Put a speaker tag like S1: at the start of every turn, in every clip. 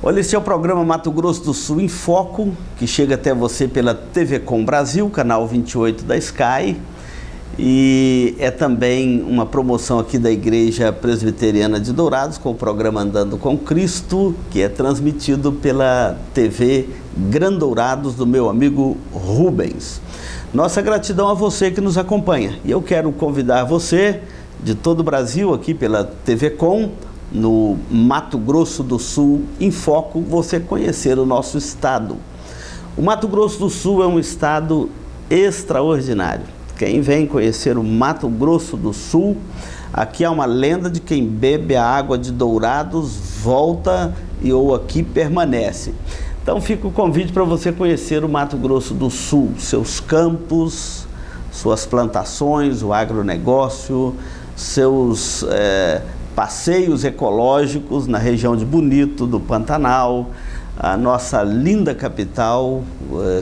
S1: Olha, este é o programa Mato Grosso do Sul em Foco, que chega até você pela TV Com Brasil, canal 28 da Sky. E é também uma promoção aqui da Igreja Presbiteriana de Dourados, com o programa Andando com Cristo, que é transmitido pela TV Grandourados do meu amigo Rubens. Nossa gratidão a você que nos acompanha. E eu quero convidar você, de todo o Brasil, aqui pela TV Com, no Mato Grosso do Sul em Foco, você conhecer o nosso estado. O Mato Grosso do Sul é um estado extraordinário. Quem vem conhecer o Mato Grosso do Sul, aqui há uma lenda de quem bebe a água de Dourados, volta ou aqui permanece. Então fica o convite para você conhecer o Mato Grosso do Sul, seus campos, suas plantações, o agronegócio, seus passeios ecológicos na região de Bonito, do Pantanal, a nossa linda capital,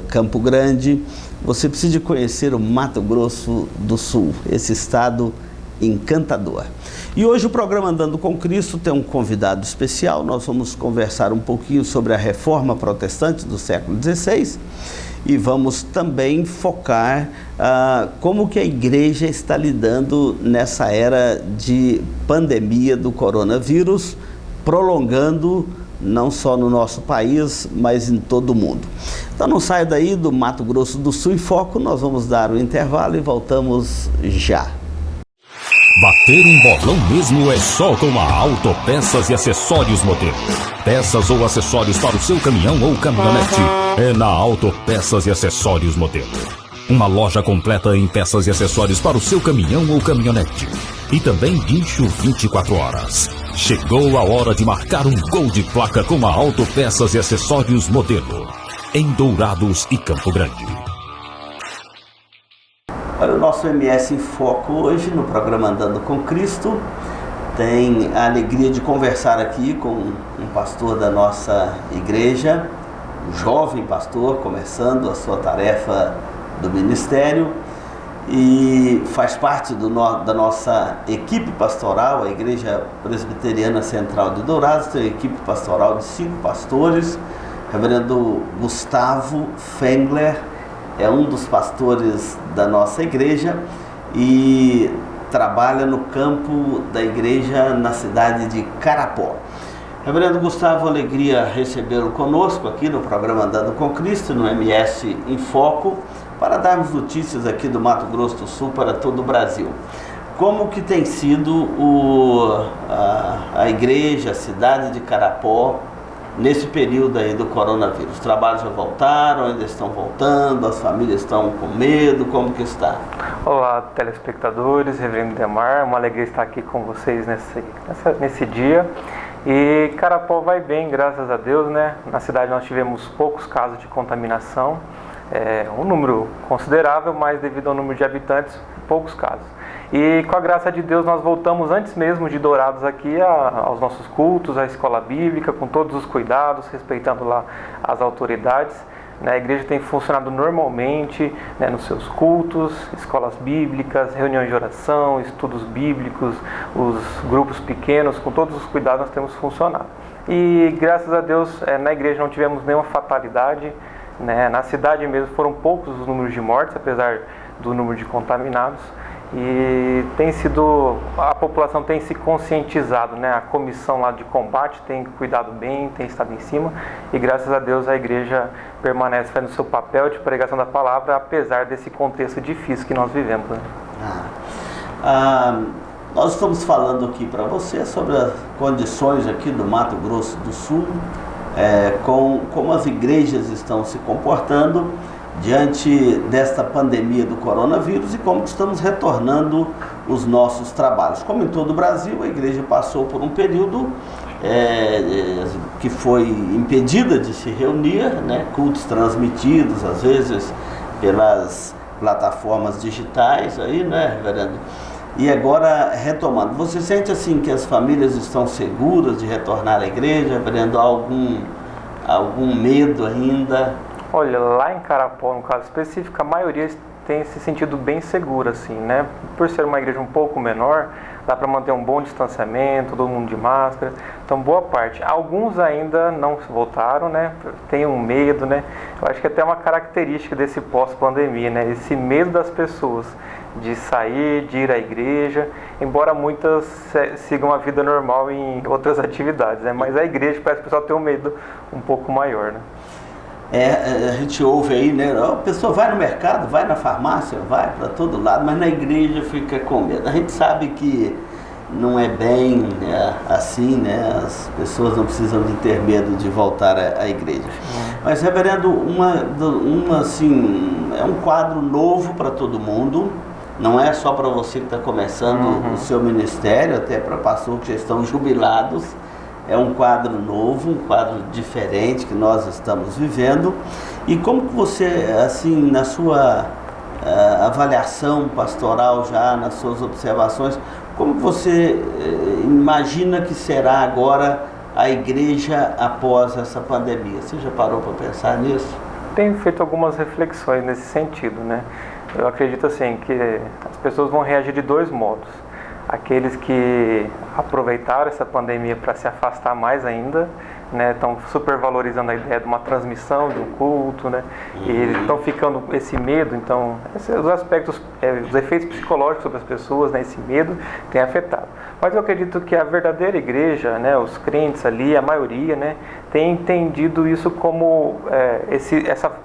S1: Campo Grande. Você precisa conhecer o Mato Grosso do Sul, esse estado encantador. E hoje o programa Andando com Cristo tem um convidado especial. Nós vamos conversar um pouquinho sobre a Reforma Protestante do século XVI e vamos também focar como que a igreja está lidando nessa era de pandemia do coronavírus, prolongando não só no nosso país, mas em todo o mundo. Então não saia daí do Mato Grosso do Sul em Foco, nós vamos dar o intervalo e voltamos já.
S2: Bater um bolão mesmo é só com a Autopeças e Acessórios Modelo. Peças ou acessórios para o seu caminhão ou caminhonete é na Autopeças e Acessórios Modelo. Uma loja completa em peças e acessórios para o seu caminhão ou caminhonete. E também guincho 24 horas. Chegou a hora de marcar um gol de placa com a Autopeças e Acessórios Modelo. Em Dourados e Campo Grande.
S1: Olha, o nosso MS em Foco hoje, no programa Andando com Cristo, tem a alegria de conversar aqui com um pastor da nossa igreja, um jovem pastor, começando a sua tarefa do ministério, e faz parte da nossa equipe pastoral, a Igreja Presbiteriana Central de Dourados, tem uma equipe pastoral de 5 pastores. Reverendo Gustavo Fengler é um dos pastores da nossa igreja e trabalha no campo da igreja na cidade de Carapó. Reverendo Gustavo, alegria recebê-lo conosco aqui no programa Andando com Cristo, no MS em Foco, para darmos notícias aqui do Mato Grosso do Sul para todo o Brasil. Como que tem sido a igreja, a cidade de Carapó, nesse período aí do coronavírus? Os trabalhos já voltaram, ainda estão voltando, as famílias estão com medo, como que está?
S3: Olá, telespectadores, Reverendo Demar, uma alegria estar aqui com vocês nesse dia. E Carapó vai bem, graças a Deus, né? Na cidade nós tivemos poucos casos de contaminação, um número considerável, mas devido ao número de habitantes, poucos casos. E com a graça de Deus nós voltamos antes mesmo de Dourados aqui aos nossos cultos, à escola bíblica, com todos os cuidados, respeitando lá as autoridades. A igreja tem funcionado normalmente, nos seus cultos, escolas bíblicas, reuniões de oração, estudos bíblicos, os grupos pequenos, com todos os cuidados nós temos funcionado. E graças a Deus na igreja não tivemos nenhuma fatalidade, na cidade mesmo foram poucos os números de mortes, apesar do número de contaminados. E a população tem se conscientizado, a comissão lá de combate tem cuidado bem, tem estado em cima, e graças a Deus a igreja permanece fazendo o seu papel de pregação da palavra, apesar desse contexto difícil que nós vivemos.
S1: Nós estamos falando aqui para você sobre as condições aqui do Mato Grosso do Sul, como as igrejas estão se comportando diante desta pandemia do coronavírus e como estamos retornando os nossos trabalhos. Como em todo o Brasil, a igreja passou por um período que foi impedida de se reunir, cultos transmitidos, às vezes, pelas plataformas digitais, reverendo? E agora, retomando, você sente assim que as famílias estão seguras de retornar à igreja, reverendo? Algum medo ainda?
S3: Olha, lá em Carapó, no caso específico, a maioria tem se sentido bem segura, assim, Por ser uma igreja um pouco menor, dá para manter um bom distanciamento, todo mundo de máscara, então boa parte. Alguns ainda não voltaram, né, tem um medo, né, eu acho que até uma característica desse pós-pandemia, né, esse medo das pessoas de sair, de ir à igreja, embora muitas sigam a vida normal em outras atividades, né, mas a igreja parece que o pessoal tem um medo um pouco maior, né.
S1: A gente ouve aí, né? A pessoa vai no mercado, vai na farmácia, vai para todo lado, mas na igreja fica com medo. A gente sabe que não é bem assim, né? As pessoas não precisam de ter medo de voltar à igreja. Mas, reverendo, assim, é um quadro novo para todo mundo. Não é só para você que está começando o seu ministério, até para pastores que já estão jubilados. É um quadro novo, um quadro diferente que nós estamos vivendo. E como que você, assim, na sua avaliação pastoral já, nas suas observações, como que você imagina que será agora a igreja após essa pandemia? Você já parou para pensar nisso?
S3: Tenho feito algumas reflexões nesse sentido, né? Eu acredito assim que as pessoas vão reagir de dois modos. Aqueles que aproveitaram essa pandemia para se afastar mais ainda, né, estão supervalorizando a ideia de uma transmissão de um culto, né, e estão ficando esse medo. Então, os aspectos, os efeitos psicológicos sobre as pessoas, né, esse medo tem afetado. Mas eu acredito que a verdadeira igreja, né, os crentes ali, a maioria, né, tem entendido isso como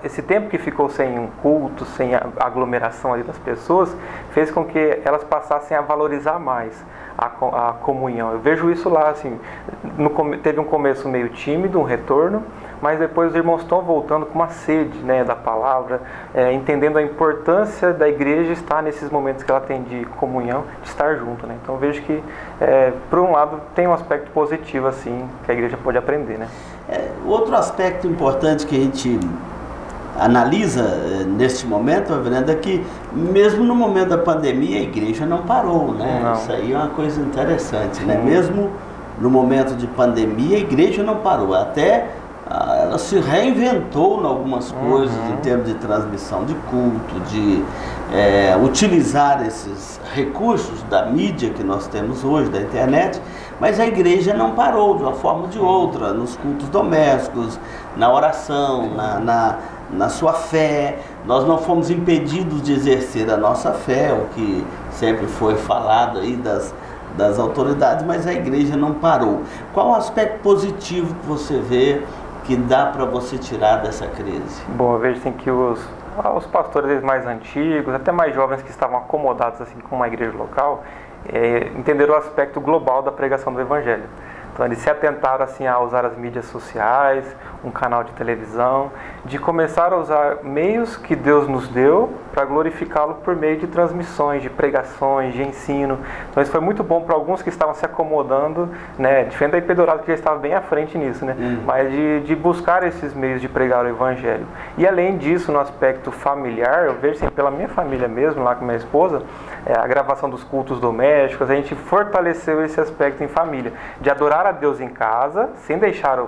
S3: esse tempo que ficou sem um culto, sem a aglomeração ali das pessoas, fez com que elas passassem a valorizar mais a comunhão. Eu vejo isso lá, assim, teve um começo meio tímido, um retorno, mas depois os irmãos estão voltando com uma sede, né, da palavra, entendendo a importância da igreja estar nesses momentos que ela tem de comunhão, de estar junto, né? Então eu vejo que, por um lado, tem um aspecto positivo, assim, que a igreja pode aprender, né?
S1: Outro aspecto importante que a gente analisa neste momento, reverendo, é que mesmo no momento da pandemia a igreja não parou, né?
S3: Não.
S1: Isso aí é uma coisa interessante, né? Mesmo no momento de pandemia a igreja não parou, até ela se reinventou em algumas coisas em termos de transmissão de culto, de utilizar esses recursos da mídia que nós temos hoje, da internet, mas a igreja não parou de uma forma ou de outra, nos cultos domésticos, na oração, na sua fé. Nós não fomos impedidos de exercer a nossa fé, o que sempre foi falado aí das autoridades, mas a igreja não parou. Qual o aspecto positivo que você vê que dá para você tirar dessa crise?
S3: Bom, eu vejo assim, que os pastores mais antigos, até mais jovens que estavam acomodados assim, com uma igreja local, entenderam o aspecto global da pregação do Evangelho. Então eles se atentaram assim, a usar as mídias sociais, um canal de televisão, de começar a usar meios que Deus nos deu para glorificá-lo por meio de transmissões, de pregações, de ensino. Então isso foi muito bom para alguns que estavam se acomodando, né, diferente da IP Dourado, que já estava bem à frente nisso, né, mas de buscar esses meios de pregar o Evangelho. E além disso, no aspecto familiar, eu vejo assim, pela minha família mesmo, lá com minha esposa, a gravação dos cultos domésticos, a gente fortaleceu esse aspecto em família, de adorar a Deus em casa, sem deixar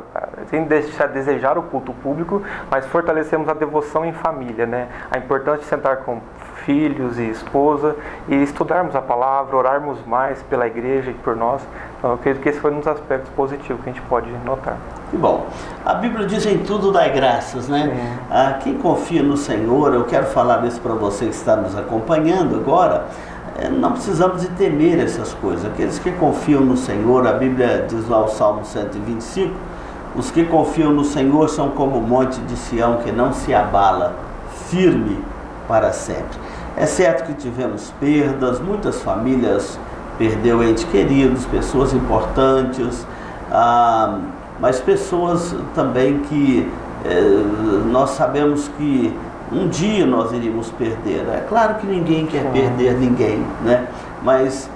S3: desejar o culto público, mas fortalecemos a devoção em família, né? A importância de sentar com filhos e esposa e estudarmos a palavra, orarmos mais pela igreja e por nós. Então eu acredito que esse foi um dos aspectos positivos que a gente pode notar.
S1: Que bom. A Bíblia diz: em tudo dai graças, né? Quem confia no Senhor, eu quero falar isso para você que está nos acompanhando agora, não precisamos de temer essas coisas. Aqueles que confiam no Senhor, a Bíblia diz lá o Salmo 125, os que confiam no Senhor são como o monte de Sião que não se abala, firme para sempre. É certo que tivemos perdas, muitas famílias perdeu entes queridos, pessoas importantes, mas pessoas também que nós sabemos que um dia nós iríamos perder. É claro que ninguém quer perder ninguém, né? Mas,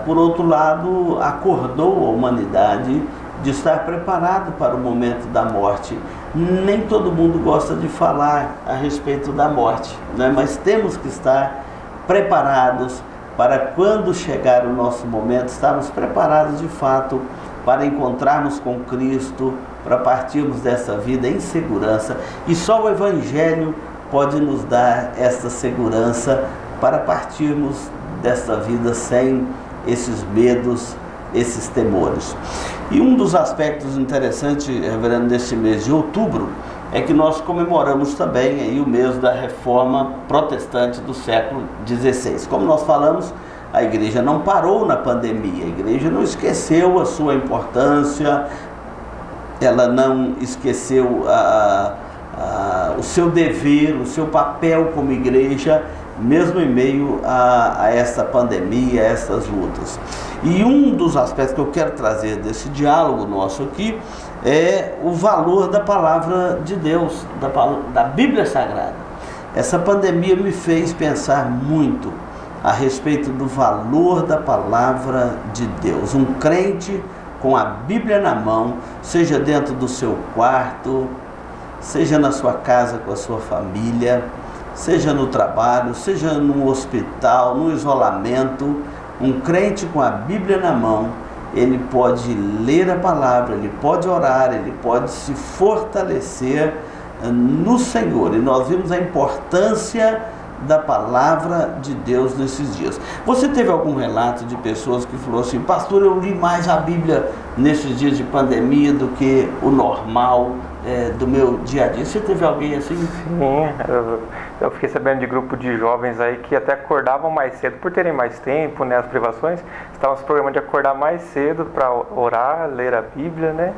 S1: por outro lado, acordou a humanidade de estar preparado para o momento da morte. Nem todo mundo gosta de falar a respeito da morte, né? Mas temos que estar preparados para quando chegar o nosso momento, estarmos preparados de fato para encontrarmos com Cristo, para partirmos dessa vida em segurança. E só o Evangelho pode nos dar essa segurança para partirmos desta vida sem esses medos, esses temores. E um dos aspectos interessantes, reverendo, neste mês de outubro, é que nós comemoramos também aí o mês da Reforma Protestante do século XVI. Como nós falamos, a igreja não parou na pandemia, a igreja não esqueceu a sua importância, ela não esqueceu o seu dever, o seu papel como igreja, mesmo em meio a essa pandemia, a essas lutas. E um dos aspectos que eu quero trazer desse diálogo nosso aqui é o valor da palavra de Deus, da Bíblia Sagrada. Essa pandemia me fez pensar muito a respeito do valor da palavra de Deus. Um crente com a Bíblia na mão, seja dentro do seu quarto, seja na sua casa com a sua família, seja no trabalho, seja no hospital, no isolamento, um crente com a Bíblia na mão, ele pode ler a palavra, ele pode orar, ele pode se fortalecer no Senhor. E nós vimos a importância da palavra de Deus nesses dias. Você teve algum relato de pessoas que falou assim: pastor, eu li mais a Bíblia nesses dias de pandemia do que o normal do meu dia a dia? Você teve alguém assim?
S3: Sim, eu fiquei sabendo de grupo de jovens aí que até acordavam mais cedo, por terem mais tempo, né, as privações, estavam se programando de acordar mais cedo para orar, ler a Bíblia, né?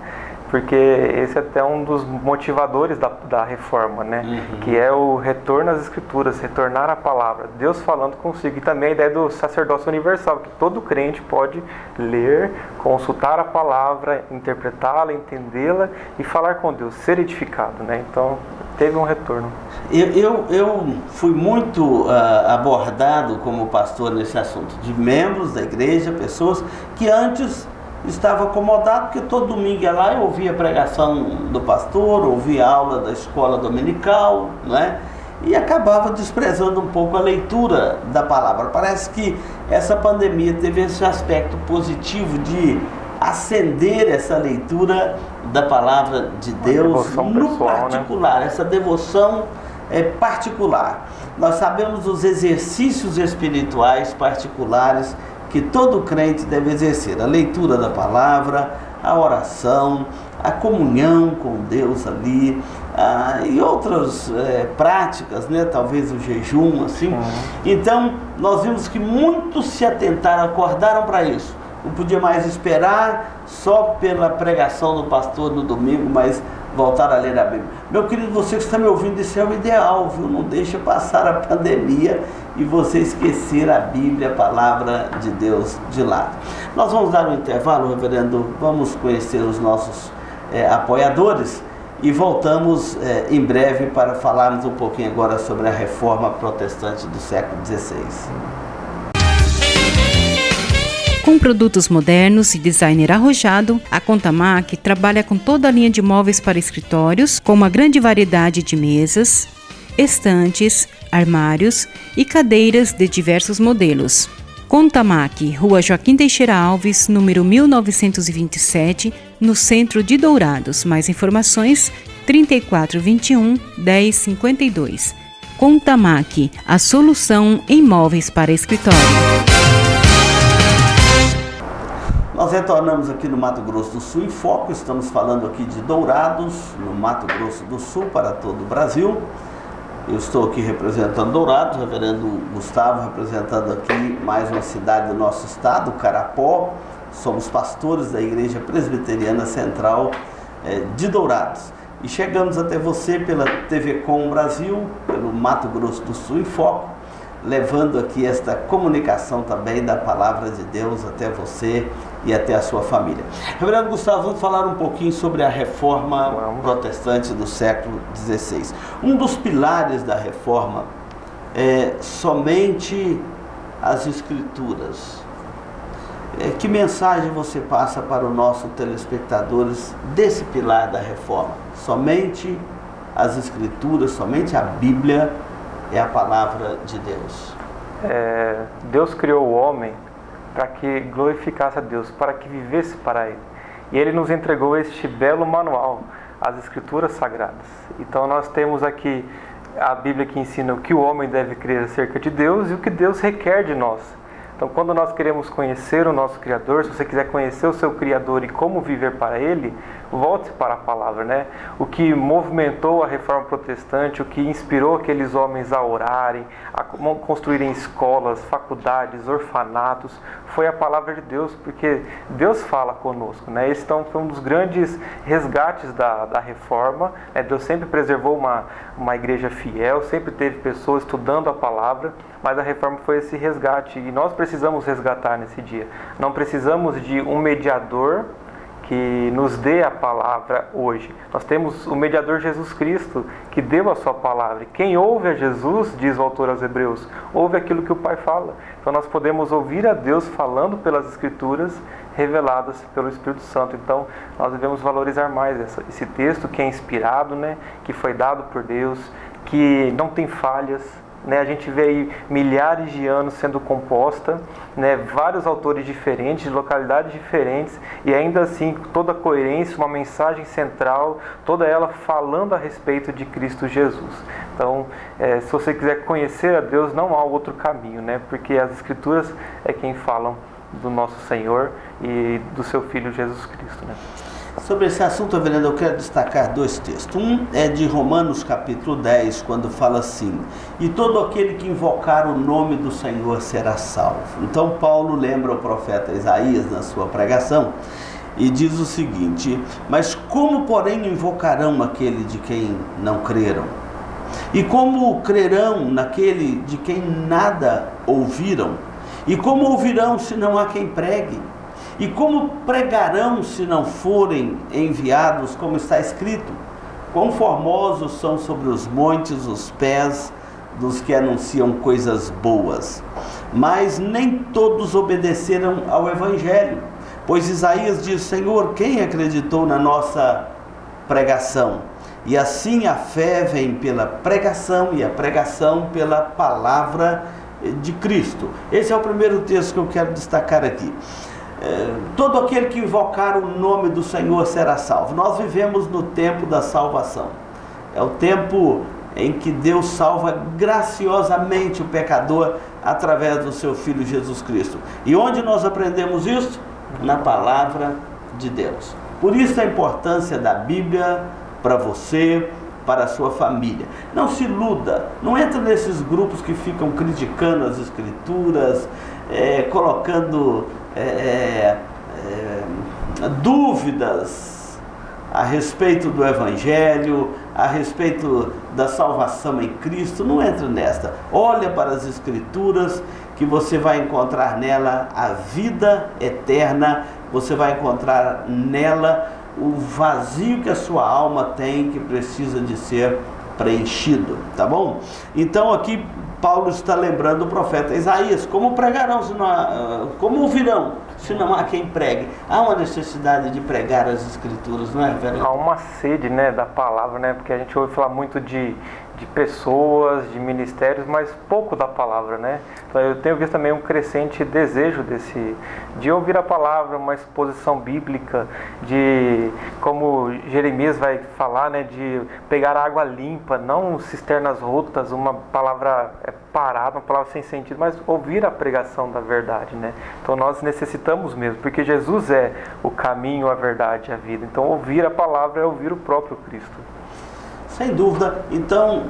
S3: Porque esse é até um dos motivadores da reforma, né? Uhum. Que é o retorno às Escrituras, retornar à palavra, Deus falando consigo. E também a ideia do sacerdócio universal, que todo crente pode ler, consultar a palavra, interpretá-la, entendê-la e falar com Deus, ser edificado, né? Então, teve um retorno.
S1: Eu fui muito abordado como pastor nesse assunto, de membros da igreja, pessoas que antes estava acomodado, porque todo domingo ia lá e ouvia a pregação do pastor, ouvia a aula da escola dominical, não é? E acabava desprezando um pouco a leitura da palavra. Parece que essa pandemia teve esse aspecto positivo de acender essa leitura da palavra de Deus no particular, né? Essa devoção particular. Nós sabemos os exercícios espirituais particulares que todo crente deve exercer: a leitura da palavra, a oração, a comunhão com Deus ali, e outras práticas, né? Talvez o jejum, assim. Então, nós vimos que muitos se atentaram, acordaram para isso. Não podia mais esperar só pela pregação do pastor no domingo, mas voltar a ler a Bíblia. Meu querido, você que está me ouvindo, isso é o ideal, viu? Não deixa passar a pandemia e você esquecer a Bíblia, a palavra de Deus, de lado. Nós vamos dar um intervalo, reverendo, vamos conhecer os nossos apoiadores e voltamos em breve para falarmos um pouquinho agora sobre a reforma protestante do século XVI.
S4: Com produtos modernos e designer arrojado, a Contamac trabalha com toda a linha de móveis para escritórios, com uma grande variedade de mesas, estantes, armários e cadeiras de diversos modelos. Contamac, Rua Joaquim Teixeira Alves, número 1927, no centro de Dourados. Mais informações, 3421 1052. Contamac, a solução em móveis para escritório.
S1: Nós retornamos aqui no Mato Grosso do Sul em Foco. Estamos falando aqui de Dourados, no Mato Grosso do Sul, para todo o Brasil. Eu estou aqui representando Dourados, o reverendo Gustavo representando aqui mais uma cidade do nosso estado, Carapó. Somos pastores da Igreja Presbiteriana Central de Dourados. E chegamos até você pela TV Com Brasil, pelo Mato Grosso do Sul em Foco, levando aqui esta comunicação também da palavra de Deus até você e até a sua família. Reverendo Gustavo, vamos falar um pouquinho sobre a reforma protestante do século XVI. Um dos pilares da reforma é somente as Escrituras. Que mensagem você passa para os nossos telespectadores desse pilar da reforma? Somente as Escrituras, somente a Bíblia é a palavra de Deus.
S3: Deus criou o homem para que glorificasse a Deus, para que vivesse para Ele. E Ele nos entregou este belo manual, as Escrituras Sagradas. Então nós temos aqui a Bíblia que ensina o que o homem deve crer acerca de Deus e o que Deus requer de nós. Então, quando nós queremos conhecer o nosso Criador, se você quiser conhecer o seu Criador e como viver para Ele, volte para a palavra, né? O que movimentou a Reforma Protestante, o que inspirou aqueles homens a orarem, a construírem escolas, faculdades, orfanatos, foi a palavra de Deus, porque Deus fala conosco, né? Esse então foi um dos grandes resgates da Reforma, né? Deus sempre preservou uma igreja fiel, sempre teve pessoas estudando a palavra, mas a Reforma foi esse resgate e nós precisamos resgatar nesse dia. Não precisamos de um mediador que nos dê a palavra hoje. Nós temos o mediador Jesus Cristo, que deu a sua palavra. E quem ouve a Jesus, diz o autor aos Hebreus, ouve aquilo que o Pai fala. Então nós podemos ouvir a Deus falando pelas Escrituras, reveladas pelo Espírito Santo. Então nós devemos valorizar mais esse texto que é inspirado, né, que foi dado por Deus, que não tem falhas, né? A gente vê aí milhares de anos sendo composta, né? Vários autores diferentes, de localidades diferentes, e ainda assim toda a coerência, uma mensagem central, toda ela falando a respeito de Cristo Jesus. Então, se você quiser conhecer a Deus, não há outro caminho, né? Porque as Escrituras é quem falam do nosso Senhor e do seu Filho Jesus Cristo, né?
S1: Sobre esse assunto, Reverendo, eu quero destacar dois textos. Um é de Romanos capítulo 10, quando fala assim: e todo aquele que invocar o nome do Senhor será salvo. Então Paulo lembra o profeta Isaías na sua pregação e diz o seguinte: mas como porém invocarão aquele de quem não creram? E como crerão naquele de quem nada ouviram? E como ouvirão se não há quem pregue? E como pregarão se não forem enviados, como está escrito? Quão formosos são sobre os montes os pés dos que anunciam coisas boas. Mas nem todos obedeceram ao Evangelho. Pois Isaías diz: Senhor, quem acreditou na nossa pregação? E assim a fé vem pela pregação, e a pregação pela palavra de Cristo. Esse é o primeiro texto que eu quero destacar aqui. Todo aquele que invocar o nome do Senhor será salvo. Nós vivemos no tempo da salvação. É o tempo em que Deus salva graciosamente o pecador através do seu Filho Jesus Cristo. E onde nós aprendemos isso? Na palavra de Deus. Por isso a importância da Bíblia para você, para a sua família. Não se iluda, não entre nesses grupos que ficam criticando as Escrituras, colocando dúvidas a respeito do Evangelho, a respeito da salvação em Cristo. Não entre nesta. Olha para as Escrituras, que você vai encontrar nela a vida eterna, você vai encontrar nela o vazio que a sua alma tem, que precisa de ser preenchido, tá bom? Então aqui Paulo está lembrando o profeta Isaías: como pregarão, se não há, como ouvirão, se não há quem pregue? Há uma necessidade de pregar as Escrituras, não é, velho?
S3: Há uma sede, né, da palavra, né? Porque a gente ouve falar muito de pessoas, de ministérios, mas pouco da palavra, né? Então eu tenho visto também um crescente desejo de ouvir a palavra, uma exposição bíblica, de, como Jeremias vai falar, né, de pegar a água limpa, não cisternas rotas, uma palavra parada, uma palavra sem sentido, mas ouvir a pregação da verdade, né? Então nós necessitamos mesmo, porque Jesus é o caminho, a verdade e a vida. Então ouvir a palavra é ouvir o próprio Cristo.
S1: Sem dúvida. Então,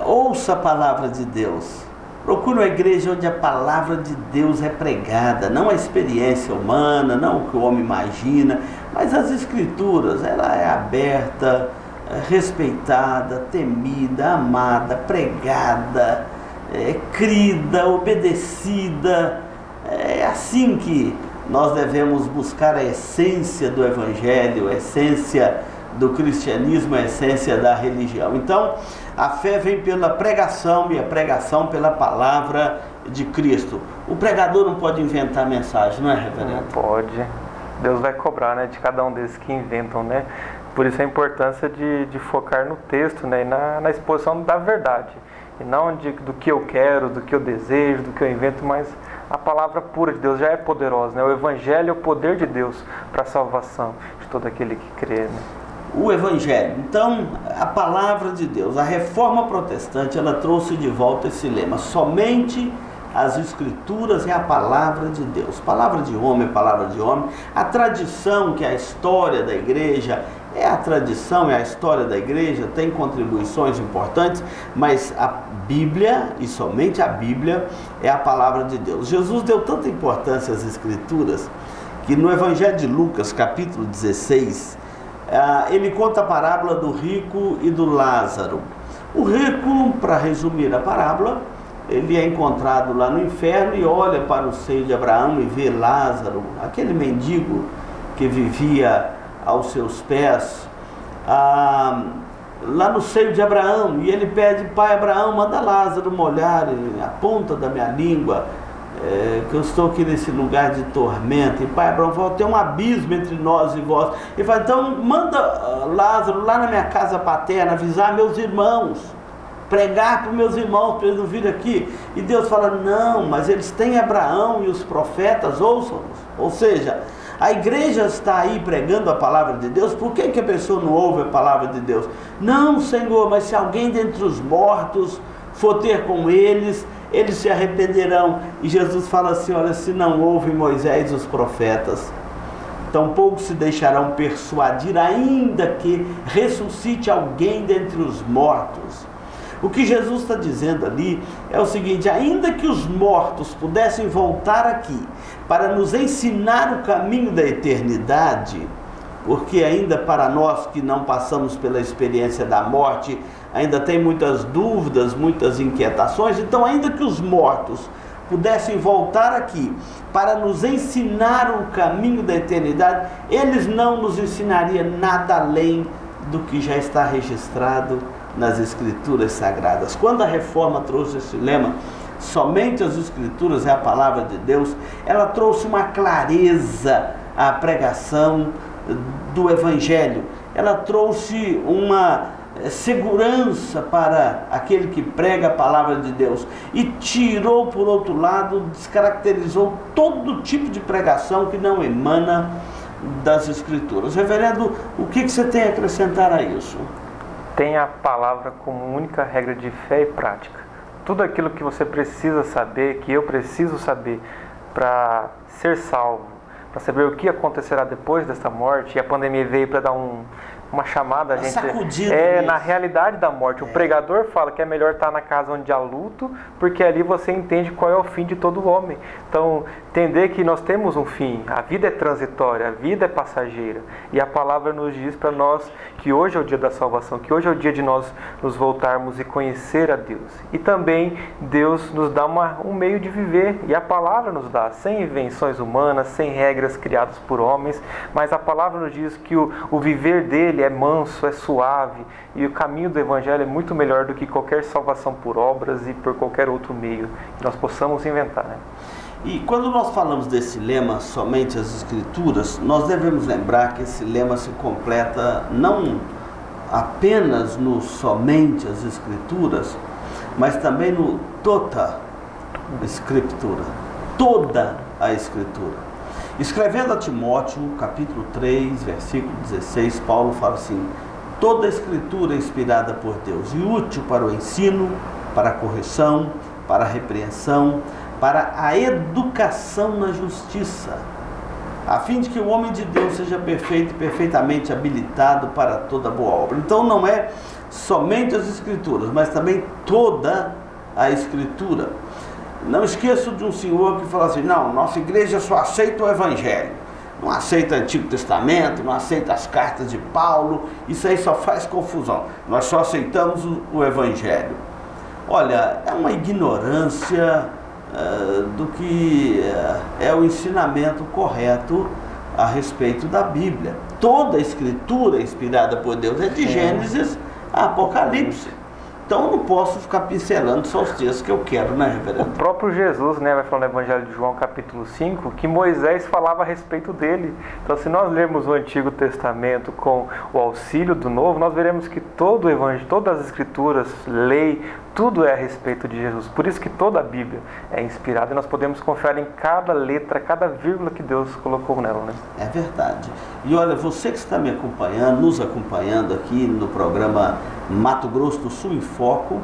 S1: ouça a palavra de Deus. Procure uma igreja onde a palavra de Deus é pregada, não a experiência humana, não o que o homem imagina, mas as Escrituras. Ela é aberta, respeitada, temida, amada, pregada, crida, obedecida. É assim que nós devemos buscar a essência do Evangelho, a essência do cristianismo, a essência da religião. Então, a fé vem pela pregação, e a pregação pela palavra de Cristo. O pregador não pode inventar mensagem, não é, reverendo?
S3: Não pode. Deus vai cobrar, né, de cada um desses que inventam, né? Por isso a importância de focar no texto, né, e na exposição da verdade. E não do que eu quero, do que eu desejo, do que eu invento, mas a palavra pura de Deus já é poderosa, né? O Evangelho é o poder de Deus para a salvação de todo aquele que crê, né?
S1: O Evangelho. Então, a palavra de Deus. A Reforma Protestante, ela trouxe de volta esse lema: somente as Escrituras é a palavra de Deus. Palavra de homem é palavra de homem. A tradição, que é a história da igreja, é a tradição, é a história da igreja, tem contribuições importantes, mas a Bíblia, e somente a Bíblia, é a palavra de Deus. Jesus deu tanta importância às Escrituras, que no Evangelho de Lucas, capítulo 16, ele conta a parábola do rico e do Lázaro. O rico, para resumir a parábola, ele é encontrado lá no inferno e olha para o seio de Abraão e vê Lázaro, aquele mendigo que vivia aos seus pés, lá no seio de Abraão, e ele pede: pai Abraão, manda Lázaro molhar a ponta da minha língua, que eu estou aqui nesse lugar de tormento. E pai Abraão fala: tem um abismo entre nós e vós. Ele fala: então manda Lázaro lá na minha casa paterna avisar meus irmãos, pregar para os meus irmãos, para eles não virem aqui. E Deus fala: não, mas eles têm Abraão e os profetas, ouçam-nos. Ou seja, a igreja está aí pregando a palavra de Deus. Por que a pessoa não ouve a palavra de Deus? Não, Senhor, mas se alguém dentre os mortos for ter com eles, eles se arrependerão. E Jesus fala assim: olha, se não ouve Moisés e os profetas, tampouco se deixarão persuadir, ainda que ressuscite alguém dentre os mortos. O que Jesus está dizendo ali é o seguinte: ainda que os mortos pudessem voltar aqui para nos ensinar o caminho da eternidade, porque ainda para nós que não passamos pela experiência da morte, ainda tem muitas dúvidas, muitas inquietações. Então, ainda que os mortos pudessem voltar aqui para nos ensinar o caminho da eternidade, eles não nos ensinariam nada além do que já está registrado nas Escrituras Sagradas. Quando a Reforma trouxe esse lema, somente as Escrituras é a palavra de Deus, ela trouxe uma clareza à pregação do Evangelho. Ela trouxe uma segurança para aquele que prega a palavra de Deus, e tirou, por outro lado, descaracterizou todo tipo de pregação que não emana das Escrituras. Reverendo, o que você tem a acrescentar a isso?
S3: Tem a palavra como única regra de fé e prática. Tudo aquilo que você precisa saber, que eu preciso saber para ser salvo, para saber o que acontecerá depois desta morte. E a pandemia veio para dar uma chamada a gente na realidade da morte. O pregador fala que é melhor estar na casa onde há luto, porque ali você entende qual é o fim de todo homem. Então, entender que nós temos um fim, a vida é transitória, a vida é passageira, e a palavra nos diz para nós que hoje é o dia da salvação, que hoje é o dia de nós nos voltarmos e conhecer a Deus. E também Deus nos dá um meio de viver, e a palavra nos dá, sem invenções humanas, sem regras criadas por homens, mas a palavra nos diz que o viver dele é manso, é suave, e o caminho do Evangelho é muito melhor do que qualquer salvação por obras e por qualquer outro meio que nós possamos inventar, né?
S1: E quando nós falamos desse lema, somente as Escrituras, nós devemos lembrar que esse lema se completa não apenas no somente as Escrituras, mas também no toda a Escritura, toda a Escritura. Escrevendo a Timóteo, capítulo 3, versículo 16, Paulo fala assim: toda a Escritura é inspirada por Deus e útil para o ensino, para a correção, para a repreensão, para a educação na justiça, a fim de que o homem de Deus seja perfeito e perfeitamente habilitado para toda boa obra. Então não é somente as Escrituras, mas também toda a Escritura. Não esqueço de um senhor que falou assim: não, nossa igreja só aceita o Evangelho, não aceita o Antigo Testamento, não aceita as cartas de Paulo, isso aí só faz confusão, nós só aceitamos o Evangelho. Olha, é uma ignorância do que é o ensinamento correto a respeito da Bíblia. Toda a Escritura inspirada por Deus é de Gênesis a Apocalipse. Então eu não posso ficar pincelando só os textos que eu quero, né, reverendo?
S3: O próprio Jesus, né, vai falar no Evangelho de João, capítulo 5, que Moisés falava a respeito dele. Então, se nós lermos o Antigo Testamento com o auxílio do Novo, nós veremos que todo o Evangelho, todas as Escrituras, lei, tudo é a respeito de Jesus. Por isso que toda a Bíblia é inspirada e nós podemos confiar em cada letra, cada vírgula que Deus colocou nela, né?
S1: É verdade. E olha, você que está me acompanhando, nos acompanhando aqui no programa Mato Grosso do Sul em Foco,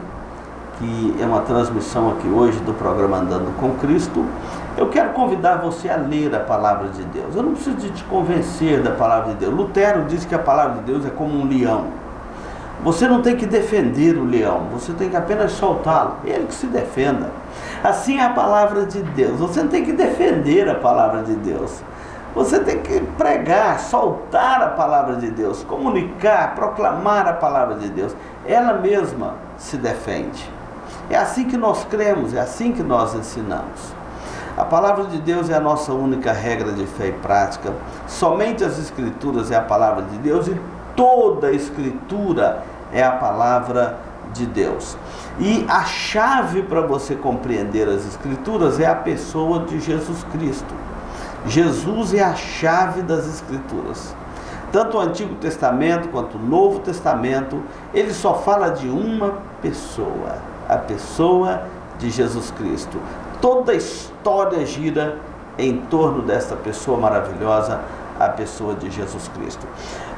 S1: que é uma transmissão aqui hoje do programa Andando com Cristo, eu quero convidar você a ler a palavra de Deus. Eu não preciso de te convencer da palavra de Deus. Lutero diz que a palavra de Deus é como um leão. Você não tem que defender o leão, você tem que apenas soltá-lo, ele que se defenda. Assim é a palavra de Deus, você não tem que defender a palavra de Deus. Você tem que pregar, soltar a palavra de Deus, comunicar, proclamar a palavra de Deus. Ela mesma se defende. É assim que nós cremos, é assim que nós ensinamos. A palavra de Deus é a nossa única regra de fé e prática. Somente as Escrituras é a palavra de Deus e toda a Escritura é a palavra de Deus. E a chave para você compreender as Escrituras é a pessoa de Jesus Cristo. Jesus é a chave das Escrituras. Tanto o Antigo Testamento quanto o Novo Testamento, ele só fala de uma pessoa, a pessoa de Jesus Cristo. Toda a história gira em torno desta pessoa maravilhosa, a pessoa de Jesus Cristo.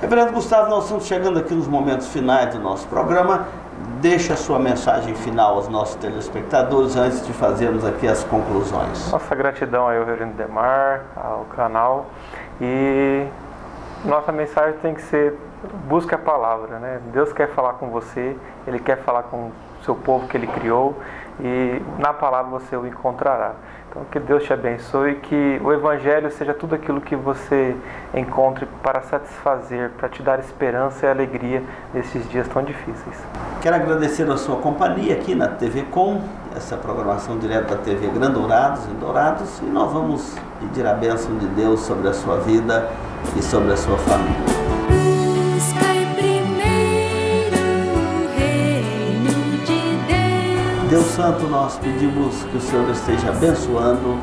S1: Reverendo Gustavo, nós estamos chegando aqui nos momentos finais do nosso programa. Deixa a sua mensagem final aos nossos telespectadores antes de fazermos aqui as conclusões.
S3: Nossa gratidão ao Reverendo Demar, ao canal, e nossa mensagem tem que ser: busque a palavra, né? Deus quer falar com você, Ele quer falar com o seu povo que Ele criou, e na palavra você o encontrará. Então, que Deus te abençoe, que o Evangelho seja tudo aquilo que você encontre para satisfazer, para te dar esperança e alegria nesses dias tão difíceis.
S1: Quero agradecer a sua companhia aqui na TV Com, essa programação direta da TV Grandourados em Dourados, e nós vamos pedir a bênção de Deus sobre a sua vida e sobre a sua família. Deus Santo, nós pedimos que o Senhor esteja abençoando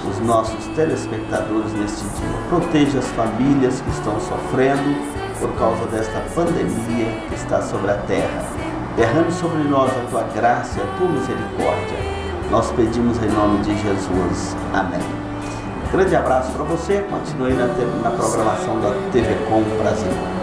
S1: os nossos telespectadores neste dia. Proteja as famílias que estão sofrendo por causa desta pandemia que está sobre a terra. Derrame sobre nós a tua graça e a tua misericórdia. Nós pedimos em nome de Jesus. Amém. Grande abraço para você. Continue na programação da TV Com Brasil.